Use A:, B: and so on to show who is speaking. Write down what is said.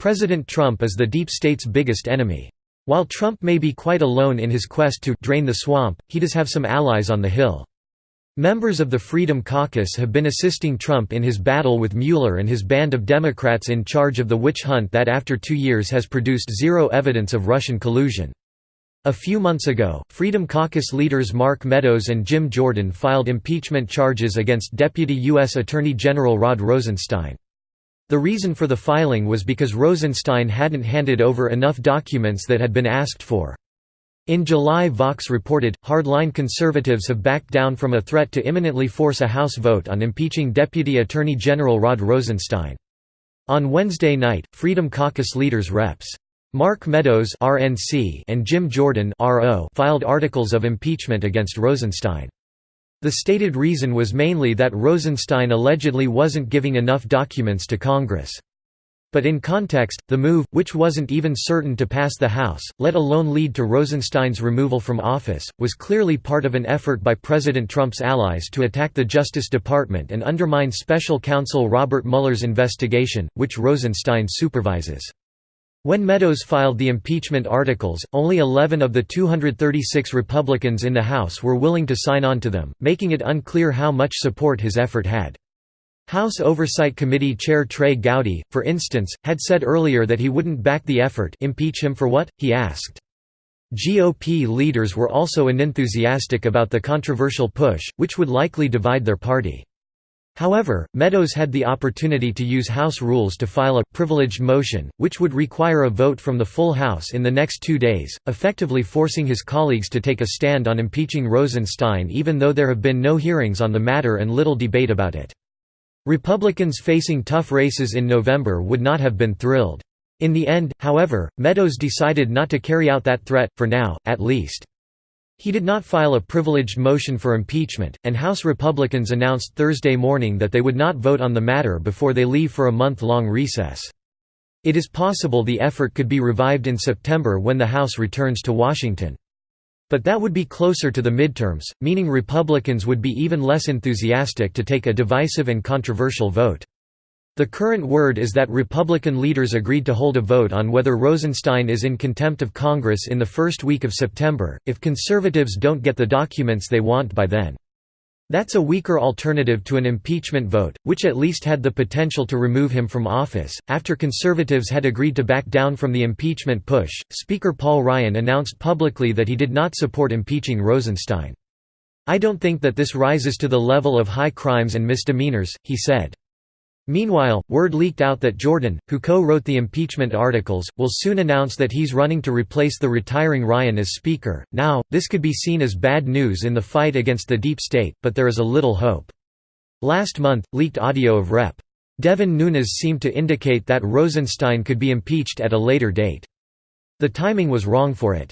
A: President Trump is the deep state's biggest enemy. While Trump may be quite alone in his quest to «drain the swamp», he does have some allies on the Hill. Members of the Freedom Caucus have been assisting Trump in his battle with Mueller and his band of Democrats in charge of the witch hunt that after 2 years has produced zero evidence of Russian collusion. A few months ago, Freedom Caucus leaders Mark Meadows and Jim Jordan filed impeachment charges against Deputy U.S. Attorney General Rod Rosenstein. The reason for the filing was because Rosenstein hadn't handed over enough documents that had been asked for. In July, Vox reported, Hardline conservatives have backed down from a threat to imminently force a House vote on impeaching Deputy Attorney General Rod Rosenstein. On Wednesday night, Freedom Caucus leaders Reps. Mark Meadows (RNC) and Jim Jordan (RO) filed articles of impeachment against Rosenstein. The stated reason was mainly that Rosenstein allegedly wasn't giving enough documents to Congress. But in context, the move, which wasn't even certain to pass the House, let alone lead to Rosenstein's removal from office, was clearly part of an effort by President Trump's allies to attack the Justice Department and undermine Special Counsel Robert Mueller's investigation, which Rosenstein supervises. When Meadows filed the impeachment articles, only 11 of the 236 Republicans in the House were willing to sign on to them, making it unclear how much support his effort had. House Oversight Committee Chair Trey Gowdy, for instance, had said earlier that he wouldn't back the effort. Impeach him for what? He asked. GOP leaders were also unenthusiastic about the controversial push, which would likely divide their party. However, Meadows had the opportunity to use House rules to file a «privileged motion», which would require a vote from the full House in the next 2 days, effectively forcing his colleagues to take a stand on impeaching Rosenstein even though there have been no hearings on the matter and little debate about it. Republicans facing tough races in November would not have been thrilled. In the end, however, Meadows decided not to carry out that threat, for now, at least. He did not file a privileged motion for impeachment, and House Republicans announced Thursday morning that they would not vote on the matter before they leave for a month-long recess. It is possible the effort could be revived in September when the House returns to Washington. But that would be closer to the midterms, meaning Republicans would be even less enthusiastic to take a divisive and controversial vote. The current word is that Republican leaders agreed to hold a vote on whether Rosenstein is in contempt of Congress in the first week of September, if conservatives don't get the documents they want by then. That's a weaker alternative to an impeachment vote, which at least had the potential to remove him from office. After conservatives had agreed to back down from the impeachment push, Speaker Paul Ryan announced publicly that he did not support impeaching Rosenstein. "I don't think that this rises to the level of high crimes and misdemeanors," he said. Meanwhile, word leaked out that Jordan, who co-wrote the impeachment articles, will soon announce that he's running to replace the retiring Ryan as Speaker. Now, this could be seen as bad news in the fight against the deep state, but there is a little hope. Last month, leaked audio of Rep. Devin Nunes seemed to indicate that Rosenstein could be impeached at a later date. The timing was wrong for it.